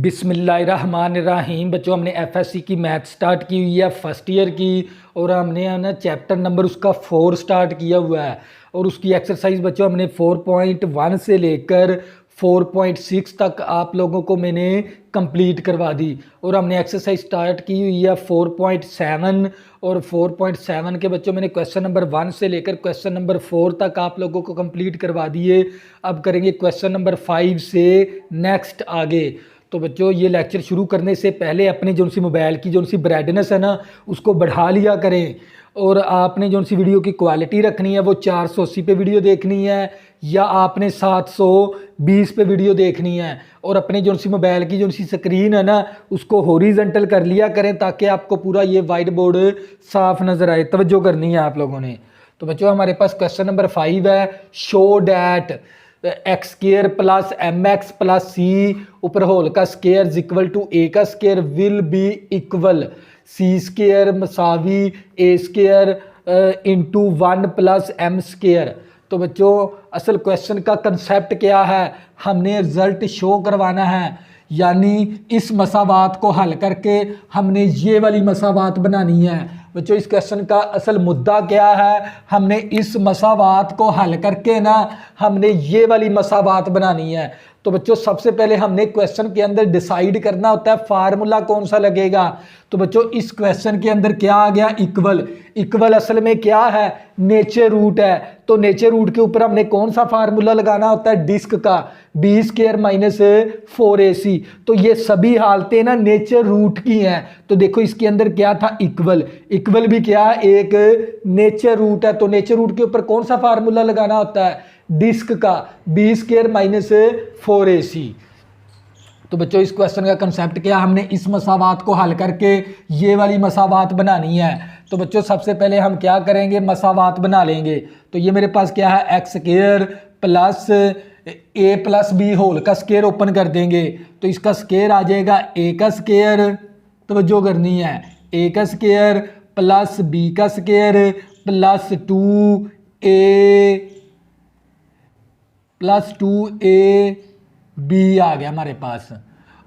बिस्मिल्लाहिर्रहमानिर्रहीम। बच्चों, हमने एफएससी की मैथ स्टार्ट की हुई है फर्स्ट ईयर की, और हमने है ना चैप्टर नंबर उसका 4 स्टार्ट किया हुआ है। और उसकी एक्सरसाइज बच्चों हमने 4.1 से लेकर 4.6 तक आप लोगों को मैंने कंप्लीट करवा दी। और हमने एक्सरसाइज स्टार्ट की हुई है 4.7, और 4.7 के बच्चों मैंने क्वेश्चन नंबर 1 से लेकर क्वेश्चन नंबर 4 तक आप लोगों को कंप्लीट करवा दिए। अब करेंगे क्वेश्चन नंबर 5 से नेक्स्ट आगे। तो बच्चों, ये लेक्चर शुरू करने से पहले अपनी जो सी मोबाइल की जो सी ब्राइटनेस है ना उसको बढ़ा लिया करें। और आपने जो सी वीडियो की क्वालिटी रखनी है वो 480 पे वीडियो देखनी है या आपने 720 पे वीडियो देखनी है। और अपनी जो सी मोबाइल की जो सी स्क्रीन है ना उसको हॉरिजॉन्टल कर लिया करें ताकि आपको पूरा ये वाइट बोर्ड साफ नज़र आए। तवज्जो करनी है आप लोगों ने। तो बच्चों, हमारे पास क्वेश्चन नंबर 5 है। Show that x square plus m x plus c ऊपर होल का square is equal to a का square will be equal c square मसावी a square into 1 plus m square. तो बच्चों, असल क्वेश्चन का कंसेप्ट क्या है, हमने रिजल्ट शो करवाना है, यानी इस मसावात को हल करके हमने ये वाली मसावात बनानी है। बच्चों, इस क्वेश्चन का असल मुद्दा क्या है, हमने इस मसावात को हल करके ना हमने ये वाली मसावात बनानी है। तो बच्चों, सबसे पहले हमने क्वेश्चन के अंदर डिसाइड करना होता है फार्मूला कौन सा लगेगा। तो बच्चों, इस क्वेश्चन के अंदर क्या आ गया, इक्वल। इक्वल असल में क्या है, नेचर रूट है। तो नेचर रूट के ऊपर हमने कौन सा फार्मूला लगाना होता है, डिस्क का, बी स्केयर माइनस 4ac। तो ये सभी हालतें ना नेचर रूट की हैं। तो देखो इसके अंदर क्या था, इक्वल। इक्वल भी क्या, एक नेचर रूट है। तो नेचर रूट के ऊपर कौन सा फार्मूला लगाना होता है, डिस्क का, बी स्केयर माइनस 4ac। तो बच्चों, इस क्वेश्चन का कंसेप्ट क्या, हमने इस मसावात को हल करके ये वाली मसावात बनानी है। तो बच्चों, सबसे पहले हम क्या करेंगे, मसावात बना लेंगे। तो ये मेरे पास क्या है, एक्स स्केयर प्लस ए प्लस बी होल का स्केयर ओपन कर देंगे। तो इसका स्केयर आ जाएगा ए का स्केयर, तवज्जो करनी है, ए का स्केयर प्लस बी का स्केयर प्लस 2a बी आ गया हमारे पास।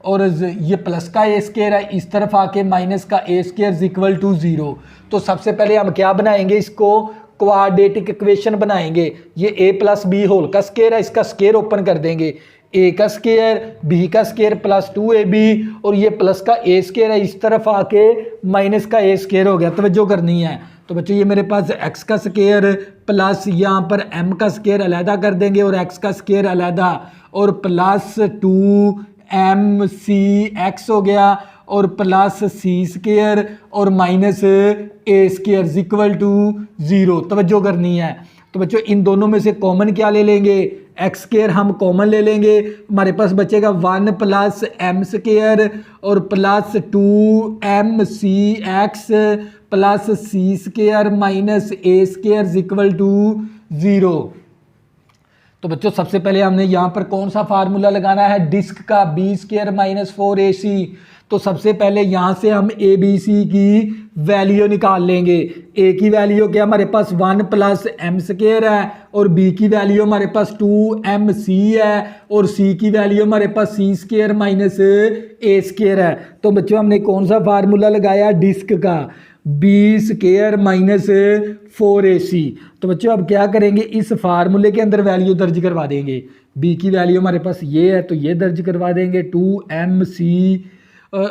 और ये प्लस का ए स्केयर है, इस तरफ आके माइनस का a square is equal to 0। तो सबसे पहले हम क्या बनाएंगे, इसको क्वाड्रेटिक इक्वेशन बनाएंगे। ये a प्लस बी होल का स्केयर है, इसका स्केयर ओपन कर देंगे, a का स्केयर b का स्केयर प्लस 2ab, और ये प्लस का a स्केयर है, इस तरफ आके माइनस का a स्केयर हो गया। तवज्जो करनी है। तो बच्चों, ये मेरे पास x का स्केयर प्लस यहाँ पर m का स्केयर अलहदा कर देंगे और x का स्केयर अलहदा, और प्लस 2mcx हो गया, और प्लस सी स्केयर और minus a square equal to 0। तवज्जो करनी है। तो बच्चों, इन दोनों में से कॉमन क्या ले लेंगे, एक्स स्केयर हम कॉमन ले लेंगे, हमारे पास बचेगा 1 प्लस एम स्केयर और plus 2mcx plus c square minus a square equal to 0। तो बच्चों, सबसे पहले हमने यहाँ पर कौन सा फार्मूला लगाना है, डिस्क का, बी स्केयर माइनस 4ac। तो सबसे पहले यहाँ से हम ए बी सी की वैल्यू निकाल लेंगे। ए की वैल्यू क्या, हमारे पास 1 प्लस एम स्केयर है, और बी की वैल्यू हमारे पास 2mc है, और सी की वैल्यू हमारे पास सी स्केयर माइनस ए स्केयर है। तो बच्चों, हमने कौन सा फार्मूला लगाया, डिस्क का, बी स्केयर माइनस 4ac। तो बच्चों, अब क्या करेंगे, इस फार्मूले के अंदर वैल्यू दर्ज करवा देंगे। बी की वैल्यू हमारे पास ये है तो ये दर्ज करवा देंगे, 2mc,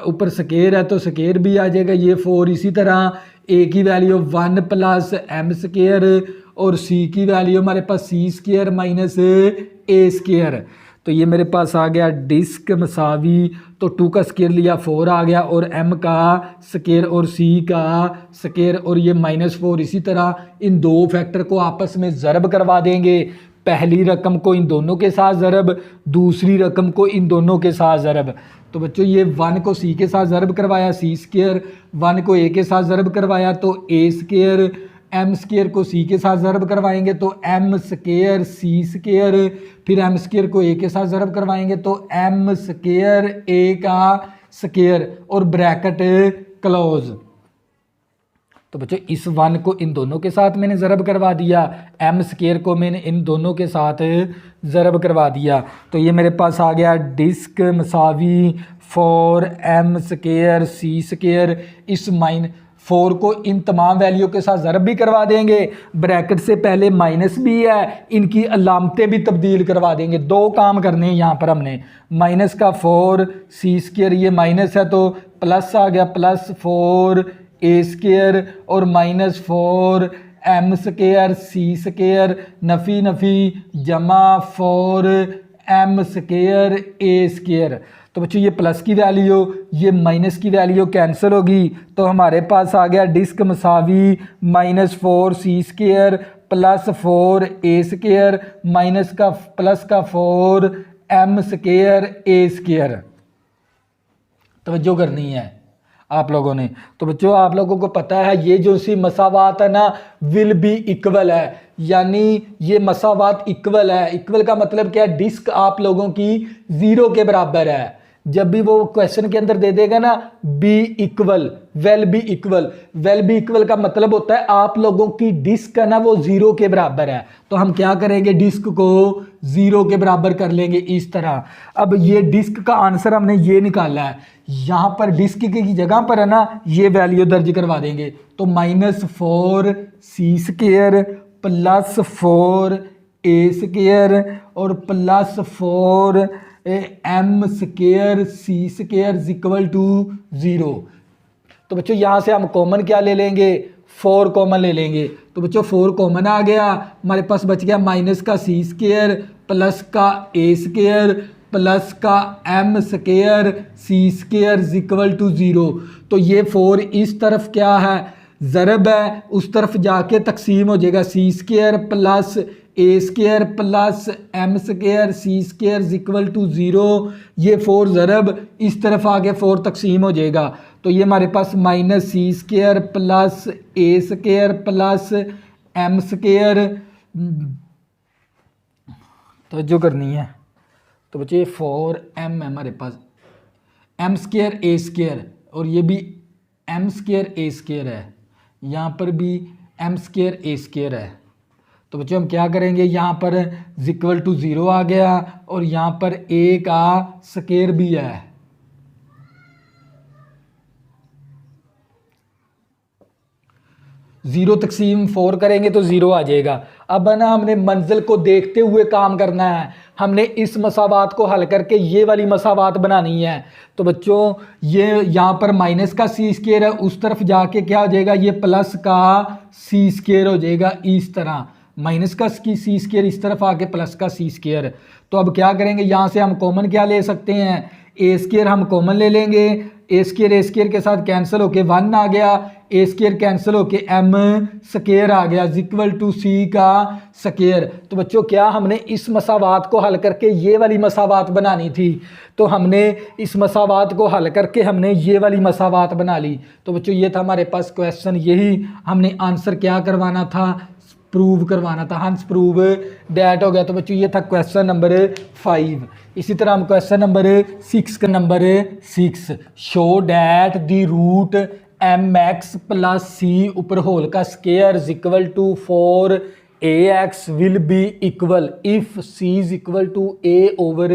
ऊपर स्केयर है तो स्केयर भी आ जाएगा, ये 4। इसी तरह ए की वैल्यू 1 प्लस एम स्केयर, और सी की वैल्यू हमारे पास सी स्केयर माइनस ए स्केयर। तो ये मेरे पास आ गया डिस्क मसावी, तो 2 का स्केयर लिया 4 आ गया, और m का स्केयर और c का स्केयर, और ये -4। इसी तरह इन दो फैक्टर को आपस में ज़रब करवा देंगे। पहली रकम को इन दोनों के साथ ज़रब, दूसरी रकम को इन दोनों के साथ ज़रब। तो बच्चों, ये 1 को c के साथ ज़रब करवाया, c स्केयर, 1 को a के साथ ज़रब करवाया तो a स्केयर, m स्केयर को c के साथ ज़रब करवाएंगे तो m स्केयर c स्केयर, फिर m स्केयर को a के साथ ज़रब करवाएंगे तो m स्केयर a का स्केयर, और ब्रैकेट क्लोज। तो बच्चों इस 1 को इन दोनों के साथ मैंने ज़रब करवा दिया, एम स्केयर को मैंने इन दोनों के साथ ज़रब करवा दिया। तो ये मेरे पास आ गया डिस्क मसावी 4m स्केयर सी स्केयर। इस 4 को इन तमाम वैल्यू के साथ ज़रब भी करवा देंगे, ब्रैकेट से पहले माइनस भी है, इनकी अलामतें भी तब्दील करवा देंगे। 2 काम करने हैं यहाँ पर हमने, माइनस का 4 सी स्केयर, ये माइनस है तो प्लस आ गया प्लस 4 ए स्केयर, और minus 4 m square c square, नफ़ी नफ़ी जमा 4 एम स्केयर ए स्केयर। तो बच्चों ये प्लस की वैल्यू, ये माइनस की वैल्यू कैंसिल होगी, तो हमारे पास आ गया डिस्क मसावी -4 c square plus 4 a square minus का प्लस का 4 एम स्केयर ए स्केयर। तवज्जो करनी है आप लोगों ने। तो बच्चों आप लोगों को पता है ये जो सी मसावात है ना विल बी इक्वल है, यानी ये मसावात इक्वल है। इक्वल का मतलब क्या है, डिस्क आप लोगों की 0 के बराबर है। जब भी वो क्वेश्चन के अंदर दे देगा ना b equal well b equal, well b equal का मतलब होता है आप लोगों की डिस्क है ना वो 0 के बराबर है। तो हम क्या करेंगे, डिस्क को 0 के बराबर कर लेंगे इस तरह। अब ये डिस्क का आंसर हमने ये निकाला है, यहाँ पर डिस्क की जगह पर है ना ये वैल्यू दर्ज करवा देंगे। तो -4 c square plus 4 a square और plus 4 m square c square equal to 0। तो बच्चों यहाँ से हम कॉमन क्या ले लेंगे, 4 कॉमन ले लेंगे। तो बच्चों 4 कॉमन आ गया, हमारे पास बच गया माइनस का सी स्केयर प्लस का ए स्केयर प्लस का m square c square equal to 0। तो ये 4 इस तरफ क्या है, ज़रब है, उस तरफ जाके तकसीम हो जाएगा, c square plus a square plus m square c square equal to 0। ये 4 ज़रब इस तरफ आगे 4 तकसीम हो जाएगा। तो ये हमारे पास minus c square plus a square plus m square, तवज्जो करनी है। तो बच्चे 4m है हमारे पास, एम स्केयर ए स्केयर, और ये भी एम स्केयर ए स्केयर है, यहाँ पर भी एम स्केयर ए स्केयर है। तो बच्चों हम क्या करेंगे, यहाँ पर इक्वल टू 0 आ गया और यहाँ पर a का स्केयर भी है। जीरो तकसीम 4 करेंगे तो 0 आ जाएगा। अब है ना हमने मंजिल को देखते हुए काम करना है, हमने इस मसावात को हल करके ये वाली मसावात बनानी है। तो बच्चों ये यहाँ पर माइनस का सी स्केयर है, उस तरफ जाके क्या हो जाएगा, ये प्लस का सी स्केयर हो जाएगा। इस तरह माइनस का सी स्केयर इस तरफ आके प्लस का सी स्केयर। तो अब क्या करेंगे, यहाँ से हम कॉमन क्या ले सकते हैं, ए स्केयर हम कॉमन ले लेंगे, ए स्केयर के साथ कैंसिल होके 1 आ गया, ए स्केयर कैंसिल होके एम स्केयर आ गया इक्वल टू सी का स्केयर। तो बच्चों क्या हमने इस मसावात को हल करके ये वाली मसावात बनानी थी, तो हमने इस मसावात को हल करके हमने ये वाली मसावात बना ली। तो बच्चों ये था हमारे पास क्वेश्चन, यही हमने आंसर क्या करवाना था, प्रूव करवाना था। हंस प्रूव डैट हो गया। तो बच्चों ये था क्वेश्चन नंबर 5। इसी तरह हम क्वेश्चन नंबर 6 का number 6, show that the root mx plus c ऊपर होल का square equal to 4ax will be equal if c is equal to a over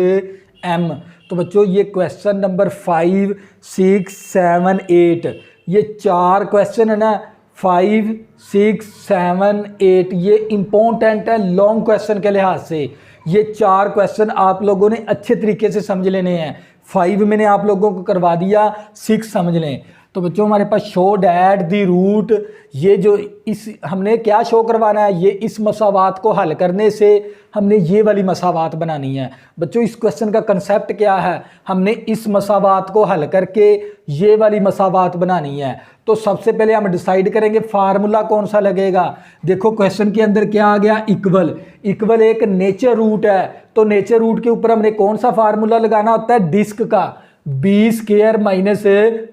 m। तो बच्चों ये क्वेश्चन नंबर 5, 6, 7, 8 ये 4 क्वेश्चन है ना, 5, 6, 7, 8 ये इम्पोर्टेंट है लॉन्ग क्वेश्चन के लिहाज से। ये 4 क्वेश्चन आप लोगों ने अच्छे तरीके से समझ लेने हैं। 5 मैंने आप लोगों को करवा दिया, 6 समझ लें। तो बच्चों हमारे पास शो डैट द रूट, ये जो इस हमने क्या शो करवाना है, ये इस मसावात को हल करने से हमने ये वाली मसावात बनानी है। बच्चों इस क्वेश्चन का कंसेप्ट क्या है, हमने इस मसावात को हल करके ये वाली मसावात बनानी है। तो सबसे पहले हम डिसाइड करेंगे फार्मूला कौन सा लगेगा। देखो क्वेश्चन के अंदर क्या आ गया, इक्वल। इक्वल एक नेचर रूट है, तो नेचर रूट के ऊपर हमने कौन सा फार्मूला लगाना होता है, डिस्क का, बी स्केयर माइनस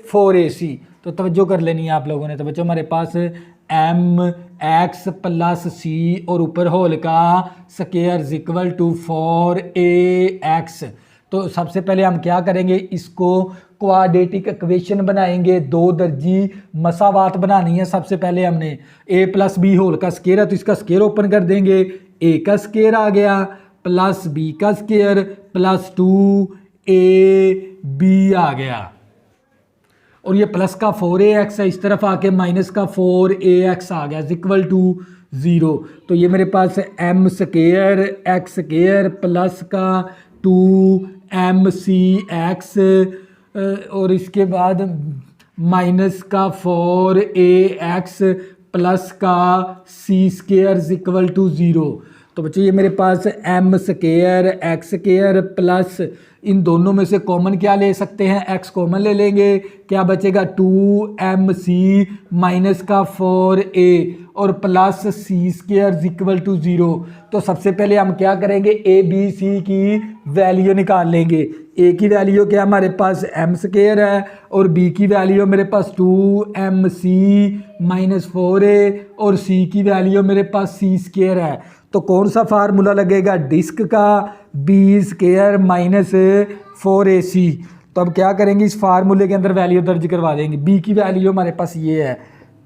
4ac। तो तवज्जो कर लेनी है आप लोगों ने। तो बच्चों हमारे पास एम एक्स प्लस सी और ऊपर होल का स्केयर इक्वल टू 4ax। तो सबसे पहले हम क्या करेंगे, इसको क्वाड्रेटिक इक्वेशन बनाएंगे, दो दर्जी मसावात बनानी है। सबसे पहले हमने a प्लस बी होल का स्केयर है तो इसका स्केयर ओपन कर देंगे, a का स्केयर आ गया प्लस b का स्केयर प्लस 2ab आ गया, और ये प्लस का 4ax है, इस तरफ आके माइनस का 4ax आ गया इक्वल टू 0। तो ये मेरे पास m square x square plus का 2mcx और इसके बाद माइनस का 4ax प्लस का c स्केयर इक्वल टू 0। तो बच्चों ये मेरे पास m square x square plus इन दोनों में से कॉमन क्या ले सकते हैं, x कॉमन ले लेंगे, क्या बचेगा 2mc माइनस का 4a और plus c square equal to 0। तो सबसे पहले हम क्या करेंगे, a b c की वैल्यू निकाल लेंगे। a की वैल्यू क्या हमारे पास m स्केयर है और b की वैल्यू मेरे पास 2mc माइनस 4a और c की वैल्यू मेरे पास c स्केयर है। तो कौन सा फार्मूला लगेगा, डिस्क का b स्केयर माइनस 4ac। तो अब क्या करेंगे, इस फार्मूले के अंदर वैल्यू दर्ज करवा देंगे। b की वैल्यू हमारे पास ये है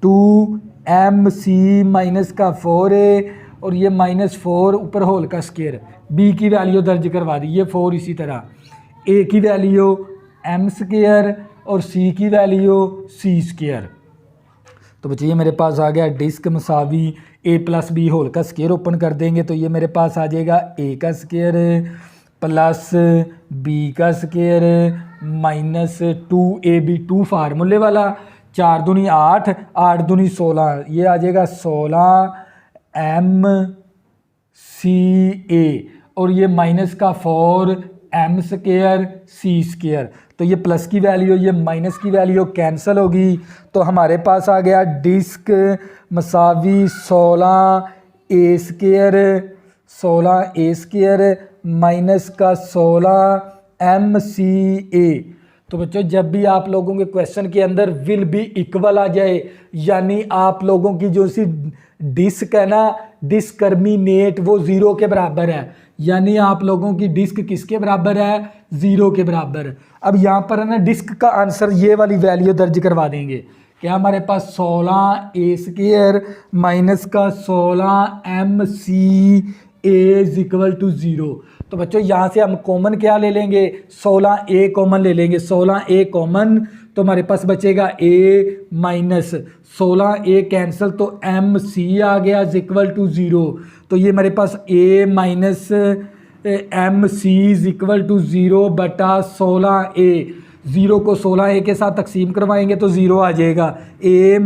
2mc माइनस का 4a और ये माइनस 4 ऊपर होल का स्केयर, b की वैल्यू दर्ज करवा दी, ये 4 इसी तरह, a की वैल्यू m स्केयर और c की वैल्यू c स्केयर। तो बच्चे ये मेरे पास आ गया डिस्क मसावी a प्लस बी होल का स्केयर ओपन कर देंगे तो ये मेरे पास आ जाएगा a का स्केयर प्लस b का स्केयर माइनस 2ab, 2 फार्मूले वाला, 4 दूनी 8, 8 दूनी 16, ये आ जाएगा 16mca और ये माइनस का 4m स्केयर c स्केयर। तो ये प्लस की वैल्यू ये माइनस की वैल्यू कैंसिल होगी तो हमारे पास आ गया डिस्क मसावी 16a स्केयर माइनस का 16mca। तो बच्चों जब भी आप लोगों के क्वेश्चन के अंदर विल बी इक्वल आ जाए, यानी आप लोगों की जो सी डिस्क है ना, डिस्कर्मिनेट वो 0 के बराबर है, यानी आप लोगों की डिस्क किसके बराबर है, 0 के बराबर। अब यहाँ पर है ना डिस्क का आंसर ये वाली वैल्यू दर्ज करवा देंगे, क्या हमारे पास 16a स्केयर माइनस का 16mca इक्वल टू 0। तो बच्चों यहाँ से हम कॉमन क्या ले लेंगे, 16a कॉमन ले लेंगे, 16a कॉमन तो हमारे पास बचेगा a माइनस 16a कैंसिल तो mc आ गया इक्वल टू 0। तो ये मेरे पास a minus mc equal to 0 बटा 16a, 0 को 16a के साथ तकसीम करवाएंगे तो 0 आ जाएगा, a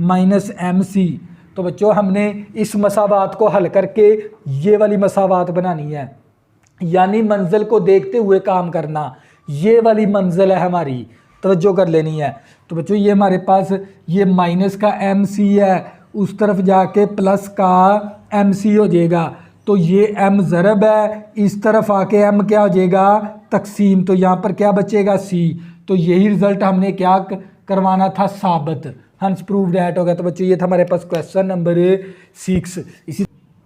माइनस mc। तो बच्चों हमने इस मसावात को हल करके ये वाली मसावात बनानी है, यानी मंजिल को देखते हुए काम करना, ये वाली मंजिल है हमारी, तवज्जो कर लेनी है। तो बच्चों ये हमारे पास ये माइनस का mc है, उस तरफ जाके प्लस का mc हो जाएगा, तो ये m ज़रब है, इस तरफ आके m क्या हो जाएगा, तकसीम, तो यहाँ पर क्या बचेगा c। तो यही रिजल्ट हमने क्या करवाना था, साबित, हंस प्रूव डैट हो गया। तो बच्चों ये था हमारे पास क्वेश्चन नंबर 6। इसी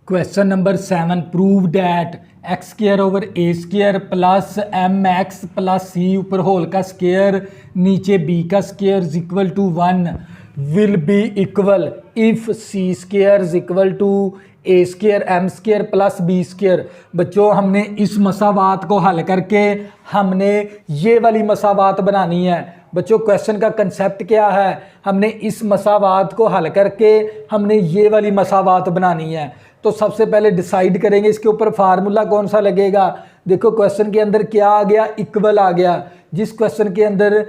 question number 7, prove that x square over a square plus m x plus c ऊपर होल का स्क्वायर नीचे बी का square equal to 1 will be equal if c square equal to a square m square plus b square. बच्चों हमने इस मसावात को हल करके हमने ये वाली मसावात बनानी है। बच्चों क्वेश्चन का कंसेप्ट क्या है, हमने इस मसावात को हल करके हमने ये वाली मसावात बनानी है। तो सबसे पहले डिसाइड करेंगे इसके ऊपर फार्मूला कौन सा लगेगा। देखो क्वेश्चन के अंदर क्या आ गया, इक्वल आ गया। जिस क्वेश्चन के अंदर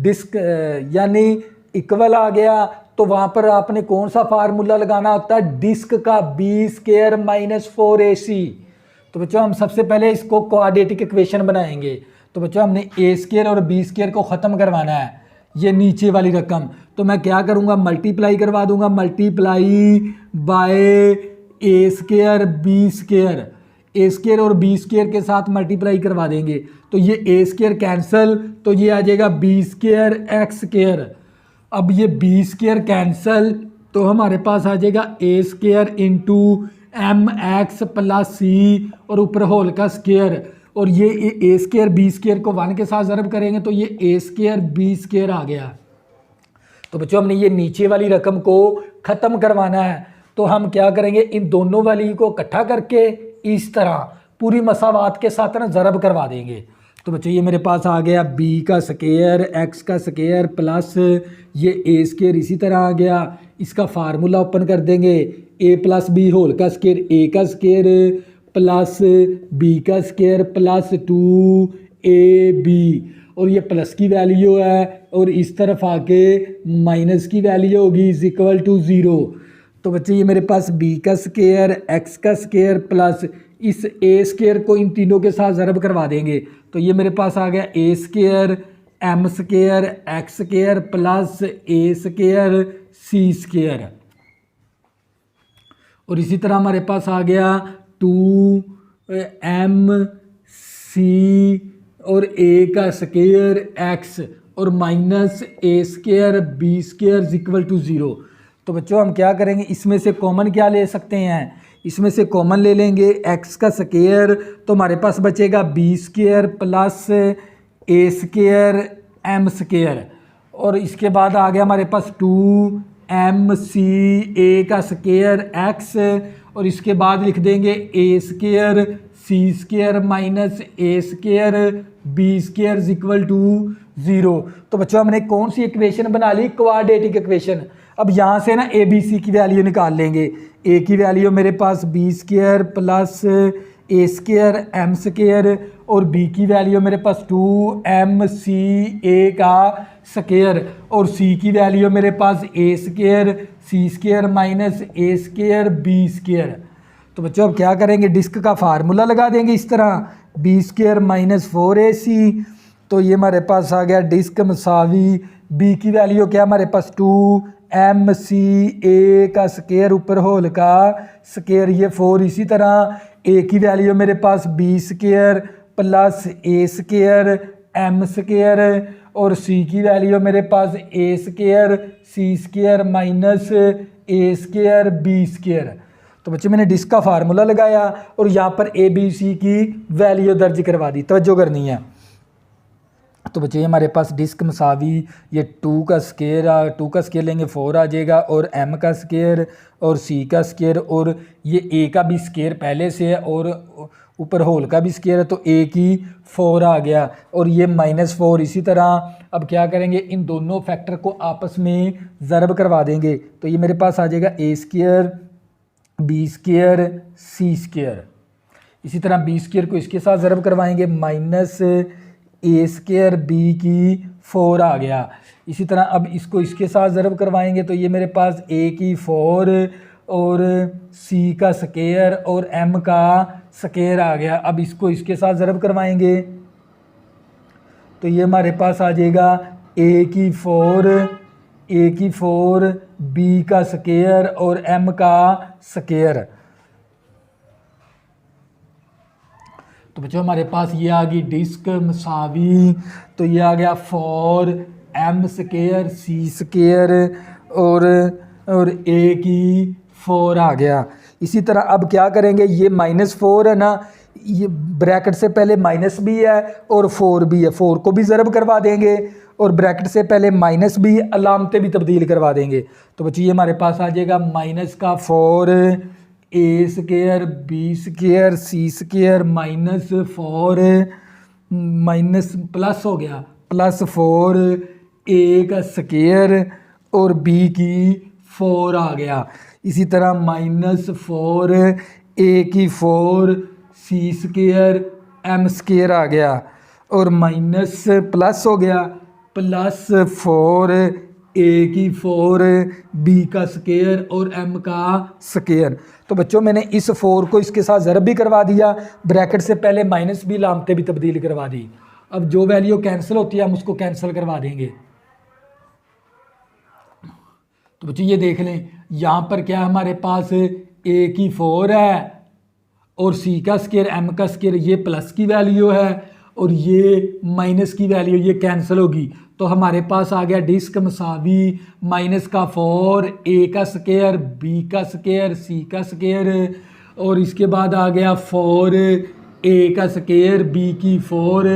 डिस्क यानी इक्वल आ गया तो वहाँ पर आपने कौन सा फार्मूला लगाना होता है, डिस्क का बी स्क्वायर माइनस 4ac। तो बच्चों हम सबसे पहले इसको क्वाड्रेटिक इक्वेशन बनाएंगे। तो बच्चों हमने ए स्क्वायर और बी स्क्वायर को ख़त्म करवाना है, ये नीचे वाली रकम। तो मैं क्या करूँगा, मल्टीप्लाई करवा दूंगा, multiply by a square b square, a square और बी स्क्वायर के साथ मल्टीप्लाई करवा देंगे तो ये ए स्क्वायर कैंसिल, तो ये आ जाएगा बी स्क्वायर एक्स स्क्वायर। अब ये बी स्क्वायर कैंसिल तो हमारे पास आ जाएगा a square into m x plus c और ऊपर होल का स्क्वायर और ये ए स्केयर बी स्केयर को 1 के साथ ज़रब करेंगे तो ये ए स्केयर बी स्केयर आ गया। तो बच्चों हमने ये नीचे वाली रकम को ख़त्म करवाना है, तो हम क्या करेंगे, इन दोनों वाली को इकट्ठा करके इस तरह पूरी मसावात के साथ ना ज़रब करवा देंगे। तो बच्चों ये मेरे पास आ गया बी का स्केयर एक्स का स्केयर प्लस ये ए स्केयर इसी तरह आ गया। इसका फार्मूला ओपन कर देंगे, ए प्लस बी होल का स्केयर ए का स्केयर प्लस बी का स्केयर प्लस 2ab, और ये प्लस की वैल्यू है और इस तरफ आके माइनस की वैल्यू होगी इज इक्वल टू 0। तो बच्चे ये मेरे पास बी का स्केयर एक्स का स्केयर प्लस इस ए स्केयर को इन तीनों के साथ ज़रब करवा देंगे। तो ये मेरे पास आ गया a square m square x square plus a square c square, और इसी तरह हमारे पास आ गया 2m सी और ए का स्केयर एक्स और minus a square b square equal to 0। तो बच्चों हम क्या करेंगे, इसमें से कॉमन क्या ले सकते हैं, इसमें से कॉमन ले लेंगे एक्स का स्केयर, तो हमारे पास बचेगा B square plus a square m square, और इसके बाद आ गया हमारे पास 2m सी ए का स्केयर एक्स, और इसके बाद लिख देंगे a square c square minus a square b square equal to 0। तो बच्चों हमने कौन सी इक्वेशन बना ली, क्वाड्रेटिक इक्वेशन। अब यहाँ से ना ए बी सी की वैल्यू निकाल लेंगे। ए की वैल्यू मेरे पास B square plus a square m square, और बी की वैल्यू मेरे पास 2m सी ए का स्केयर, और सी की वैल्यू मेरे पास ए square c square minus a square b square. तो बच्चों अब क्या करेंगे, डिस्क का फार्मूला लगा देंगे इस तरह, बी स्केयर माइनस 4ac। तो ये हमारे पास आ गया डिस्क मसावी बी की वैल्यू क्या हमारे पास 2m सी ए का स्केयर ऊपर होल का स्केयर ये 4, इसी तरह ए की वैल्यू मेरे पास B square plus a square m square, और सी की वैल्यू मेरे पास ए square c square minus a square b square. तो बच्चे मैंने डिस्क का फार्मूला लगाया और यहाँ पर ए बी सी की वैल्यू दर्ज करवा दी, तवज्जो करनी है। तो बच्चे हमारे पास डिस्क मसावी ये 2 का स्केयर लेंगे 4 आ जाएगा, और m का स्केयर और c का स्केयर, और ये a का भी स्केयर पहले से है और ऊपर होल का भी स्केयर है, तो a की 4 आ गया, और ये -4 इसी तरह। अब क्या करेंगे, इन दोनों फैक्टर को आपस में ज़रब करवा देंगे। तो ये मेरे पास आ जाएगा a square b square c square, इसी तरह बी स्केयर को इसके साथ ज़रब करवाएंगे, माइनस ए स्केयर बी की 4 आ गया। इसी तरह अब इसको इसके साथ ज़रब करवाएंगे, तो ये मेरे पास ए की 4 और सी का स्केयर और एम का स्केयर आ गया। अब इसको इसके साथ ज़रब करवाएंगे, तो ये हमारे पास आ जाएगा ए की 4 बी का स्केयर और एम का स्केयर। तो बच्चों हमारे पास ये आ गई डिस्क मसावी, तो ये आ गया 4m स्केयर सी स्केयर और ए की 4 आ गया। इसी तरह अब क्या करेंगे, ये -4 है ना, ये ब्रैकेट से पहले माइनस भी है और 4 भी है, 4 को भी ज़रब करवा देंगे और ब्रैकेट से पहले माइनस भी अलामतें भी तब्दील करवा देंगे। तो बच्चों ये हमारे पास आ जाएगा -4 a square b square c square -4 minus plus हो गया +4 ए का स्केयर और बी की 4 आ गया। इसी तरह -4 ए की 4 सी स्केयर एम स्केयर आ गया और माइनस प्लस हो गया +4 ए की 4 बी का स्केयर और एम का स्केयर। तो बच्चों मैंने इस 4 को इसके साथ ज़रब भी करवा दिया, ब्रैकेट से पहले माइनस भी लामते भी तब्दील करवा दी। अब जो वैल्यू कैंसिल होती है हम उसको कैंसिल करवा देंगे। तो बच्चों ये देख लें, यहाँ पर क्या हमारे पास ए की 4 है और सी का स्केयर एम का स्केयर, ये प्लस की वैल्यू है और ये माइनस की वैल्यू, ये कैंसिल होगी। तो हमारे पास आ गया डिस्क मसावी -4 ए का स्केयर बी का स्केयर सी का स्केयर और इसके बाद आ गया 4 ए का स्केयर बी की 4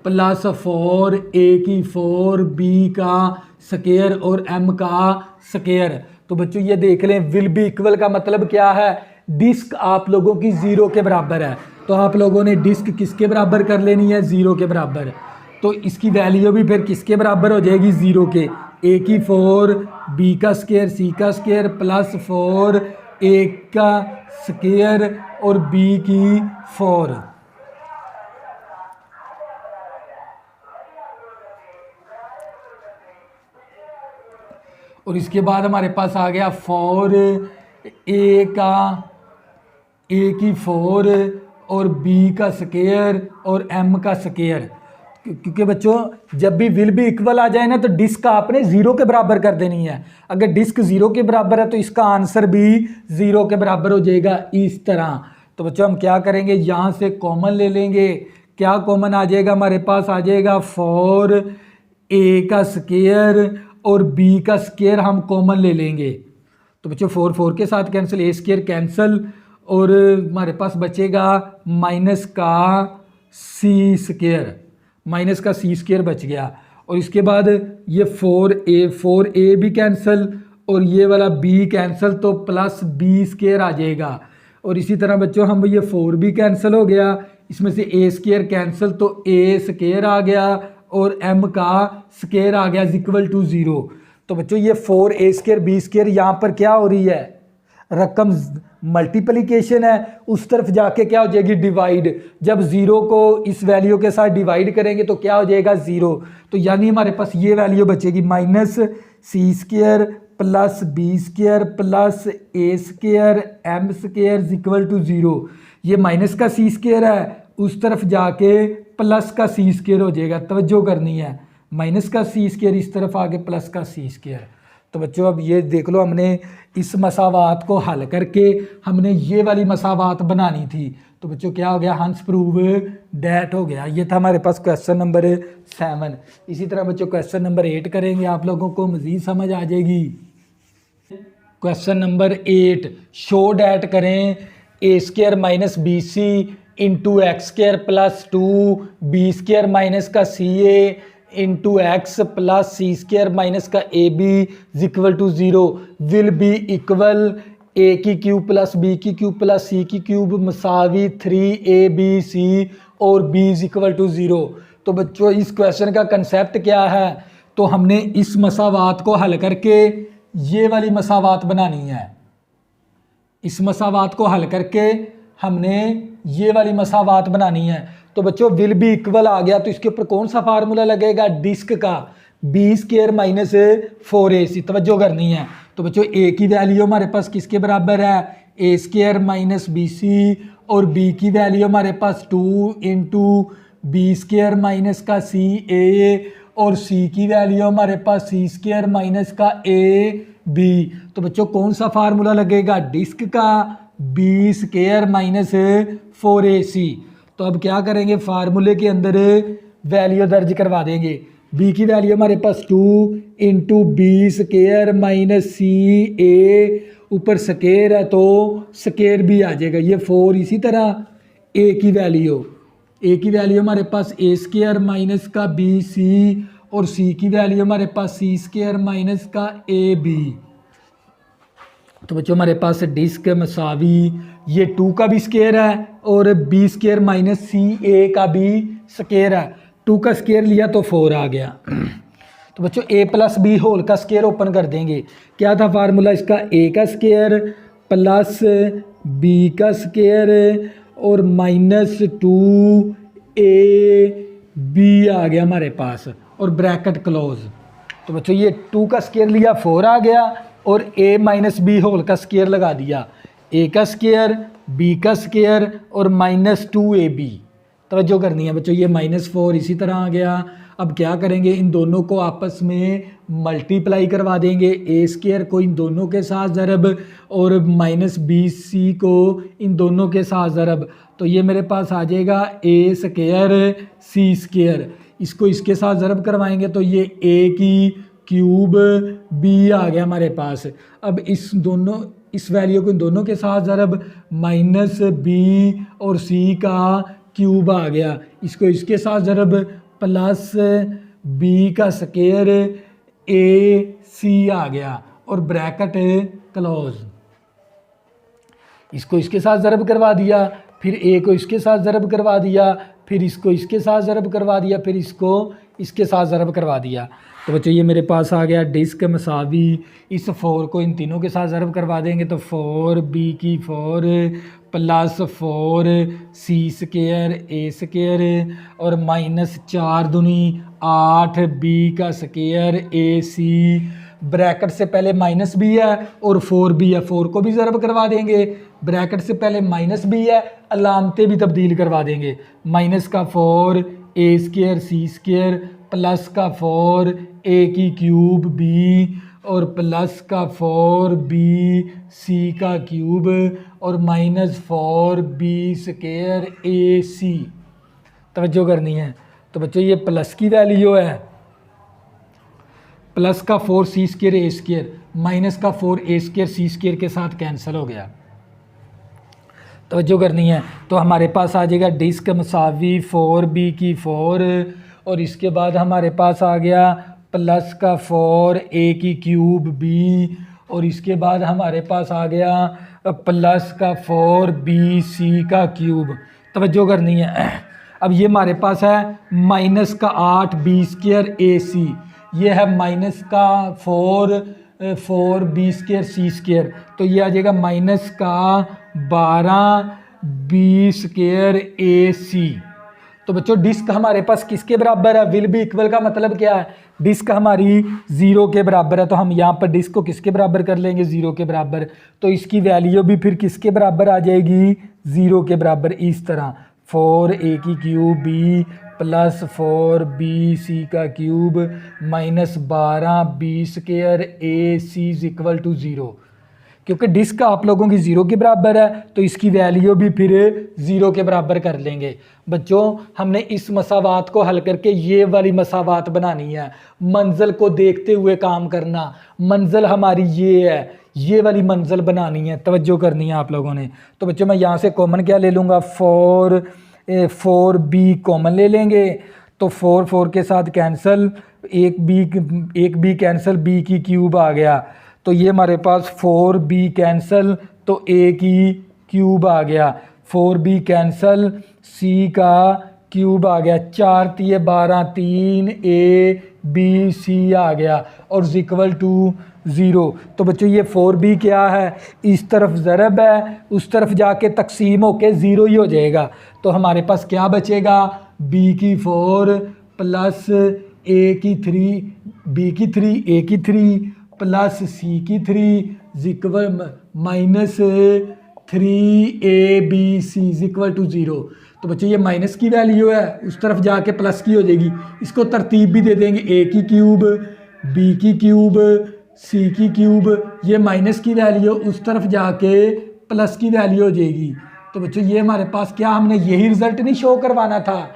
प्लस 4 ए की 4 बी का स्केयर और एम का स्केयर। तो बच्चों ये देख लें, विल बी इक्वल का मतलब क्या है, डिस्क आप लोगों की 0 के बराबर है, तो आप लोगों ने डिस्क किसके बराबर कर लेनी है, 0 के बराबर। तो इसकी वैल्यू भी फिर किसके बराबर हो जाएगी, 0 के। ए की 4 बी का स्केयर सी का स्केयर प्लस 4 ए का स्केयर और बी की 4। और इसके बाद हमारे पास आ गया 4 ए की 4 और बी का स्केयर और एम का स्केयर। क्योंकि बच्चों जब भी विल बी इक्वल आ जाए ना तो डिस्क आपने 0 के बराबर कर देनी है। अगर डिस्क 0 के बराबर है तो इसका आंसर भी 0 के बराबर हो जाएगा इस तरह। तो बच्चों हम क्या करेंगे, यहाँ से कॉमन ले लेंगे। क्या कॉमन आ जाएगा, हमारे पास आ जाएगा 4 ए का स्केयर और बी का स्केयर हम कॉमन ले लेंगे। तो बच्चों 4 4 के साथ कैंसिल, ए स्केयर कैंसिल और हमारे पास बचेगा माइनस का सी स्केयर, माइनस का सी स्केयर बच गया। और इसके बाद ये 4a भी कैंसिल और ये वाला b कैंसिल, तो प्लस b स्केयर आ जाएगा। और इसी तरह बच्चों हम ये 4 भी कैंसिल हो गया, इसमें से a स्केयर कैंसिल तो a स्केयर आ गया और m का स्केयर आ गया इक्वल टू 0। तो बच्चों ये 4a स्केयर b स्केयर यहाँ पर क्या हो रही है, रकम मल्टीप्लिकेशन है, उस तरफ जाके क्या हो जाएगी, डिवाइड। जब 0 को इस वैल्यू के साथ डिवाइड करेंगे तो क्या हो जाएगा, 0। तो यानी हमारे पास ये वैल्यू बचेगी minus c square plus b square plus a square m square equal to 0। ये माइनस का सी स्केयर है, उस तरफ जाके प्लस का सी स्केयर हो जाएगा। तवज्जो करनी है, माइनस का सी स्केयर इस तरफ आके प्लस का सी स्केयर। तो बच्चों अब ये देख लो, हमने इस मसावात को हल करके हमने ये वाली मसावात बनानी थी। तो बच्चों क्या हो गया, हंस प्रूव डैट हो गया। ये था हमारे पास क्वेश्चन नंबर 7। इसी तरह बच्चों क्वेश्चन नंबर 8 करेंगे, आप लोगों को मज़ीद समझ आ जाएगी। क्वेश्चन नंबर 8, शो डैट करें a square minus b c into x square plus 2 b square minus का c a into x plus c square minus का a b equal to 0 will be equal a की cube plus b की cube plus c की cube मसावी 3abc और b equal to 0। तो बच्चों इस question का कंसेप्ट क्या है, तो हमने इस मसावात को हल करके ये वाली मसावात बनानी है। इस मसावात को हल करके हमने ये वाली मसावात बनानी है। तो बच्चों विल बी इक्वल आ गया तो इसके ऊपर कौन सा फार्मूला लगेगा, डिस्क का बी स्केयर माइनस 4ac। तवज्जो करनी है। तो बच्चों ए की वैल्यू हमारे पास किसके बराबर है, ए स्केयर माइनस बी सी और बी की वैल्यू हमारे पास 2 इंटू बी स्केयर माइनस का सी ए और सी की वैल्यू हमारे पास सी स्केयर माइनस का ए बी। तो बच्चों कौन सा फार्मूला लगेगा, डिस्क का बी स्केयर माइनस 4ac। तो अब क्या करेंगे, फार्मूले के अंदर वैल्यू दर्ज करवा देंगे। बी की वैल्यू हमारे पास 2 इंटू बी स्केयर माइनस सी ए, ऊपर स्केयर है तो स्केयर भी आ जाएगा, ये 4। इसी तरह ए की वैल्यू हमारे पास ए स्केयर माइनस का बी सी और सी की वैल्यू हमारे पास सी स्केयर माइनस का ए बी। तो बच्चों हमारे पास डिस्क मसावी ये 2 का भी स्केयर है और बी स्केयर माइनस सी ए का भी स्केयर है। 2 का स्केयर लिया तो 4 आ गया। तो बच्चों ए प्लस बी होल का स्केयर ओपन कर देंगे। क्या था फार्मूला इसका, ए का स्केयर प्लस बी का स्केयर और माइनस 2ab आ गया हमारे पास और ब्रैकेट क्लोज। तो बच्चों ये 2 का स्केयर लिया 4 आ गया और a माइनस बी होल का स्केयर लगा दिया, a का स्केयर b का स्केयर और माइनस 2ab। तवज्जो करनी है बच्चों, ये -4 इसी तरह आ गया। अब क्या करेंगे, इन दोनों को आपस में मल्टीप्लाई करवा देंगे, ए स्केयर को इन दोनों के साथ ज़रब और -bc को इन दोनों के साथ ज़रब। तो ये मेरे पास आ जाएगा ए स्केयर सी स्केयर, इसको इसके साथ ज़रब करवाएंगे तो ये ए की क्यूब बी आ गया हमारे पास। अब इस वैल्यू को इन दोनों के साथ ज़रब -b और c का क्यूब आ गया, इसको इसके साथ ज़रब प्लस बी का स्क्वायर ए सी आ गया और ब्रैकेट क्लोज। इसको इसके साथ ज़रब करवा दिया, फिर ए को इसके साथ ज़रब करवा दिया, फिर इसको इसके साथ ज़रब करवा दिया, फिर इसको इसके साथ ज़रब करवा दिया। तो बच्चों ये मेरे पास आ गया डिस्क मसावी। इस 4 को इन तीनों के साथ ज़रब करवा देंगे तो 4 बी की 4 plus 4 C square a square और -4 दूनी 8 बी का स्क्वायर ए सी। ब्रैकेट से पहले माइनस बी है और 4 बी है, 4 को भी ज़रब करवा देंगे। ब्रैकेट से पहले माइनस बी है, अलामतें भी तब्दील करवा देंगे। माइनस का 4 ए स्क्वायर सी स्क्वायर प्लस का 4 ए की क्यूब बी और प्लस का 4 बी सी का क्यूब और -4 बी स्क्वायर ए सी। तवज्जो करनी है। तो बच्चों ये प्लस की वैल्यू है, प्लस का 4 सी स्क्वायर ए स्क्वायर माइनस का 4 ए स्क्वायर सी स्क्वायर के साथ कैंसिल हो गया। तवज्जो करनी है। तो हमारे पास आ जाएगा डिस्क मसावी 4 बी की 4 और इसके बाद हमारे पास आ गया प्लस का 4 ए की क्यूब बी और इसके बाद हमारे पास आ गया प्लस का 4 बी सी का क्यूब। तवज्जो करनी है। अब ये हमारे पास है माइनस का 8 बी स्क्वायर ए सी, ये है माइनस का 4 बी स्क्वायर सी स्क्वायर, तो ये आ जाएगा माइनस का 12 बी स्क्वायर ए सी। तो बच्चों डिस्क हमारे पास किसके बराबर है? विल बी इक्वल का मतलब क्या है? डिस्क हमारी 0 के बराबर है, तो हम यहाँ पर डिस्क को किसके बराबर कर लेंगे? 0 के बराबर। तो इसकी वैल्यू भी फिर किसके बराबर आ जाएगी? 0 के बराबर। इस तरह 4 ए की cube b plus 4 b c का cube -12 b square a c is equal to 0। क्योंकि डिस्क आप लोगों की 0 के बराबर है तो इसकी वैल्यू भी फिर 0 के बराबर कर लेंगे। बच्चों हमने इस मसावात को हल करके ये वाली मसावात बनानी है, मंजिल को देखते हुए काम करना। मंजिल हमारी ये है, ये वाली मंजिल बनानी है, तवज्जो करनी है आप लोगों ने। तो बच्चों मैं यहाँ से कॉमन क्या ले लूँगा? 4 बी कॉमन ले लेंगे तो 4 के साथ कैंसिल, एक बी कैंसिल, बी की क्यूब आ गया तो ये हमारे पास 4 बी कैंसिल तो ए की क्यूब आ गया, 4 बी कैंसिल सी का क्यूब आ गया, 4 तिये 12 3 ए बी सी आ गया और इक्वल टू 0। तो बच्चों ये 4b क्या है? इस तरफ ज़रब है, उस तरफ जाके तकसीम होके 0 ही हो जाएगा। तो हमारे पास क्या बचेगा? b की 4 प्लस a की 3 b की 3 a की 3 प्लस c की 3 इक्वल -3ab/c इक्वल टू 0। तो बच्चों ये माइनस की वैल्यू है, उस तरफ जाके प्लस की हो जाएगी। इसको तरतीब भी दे देंगे, a की क्यूब b की क्यूब सी की क्यूब, ये माइनस की वैल्यू उस तरफ जाके प्लस की वैल्यू हो जाएगी। तो बच्चों ये हमारे पास क्या, हमने यही रिजल्ट नहीं शो करवाना था।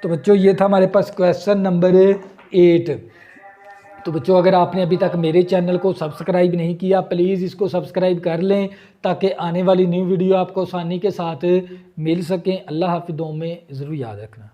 तो बच्चों ये था हमारे पास क्वेश्चन नंबर 8। तो बच्चों अगर आपने अभी तक मेरे चैनल को सब्सक्राइब नहीं किया प्लीज़ इसको सब्सक्राइब कर लें ताकि आने वाली न्यू वीडियो आपको आसानी के साथ मिल सकें। अल्लाह हाफिज़, में ज़रूर याद रखना।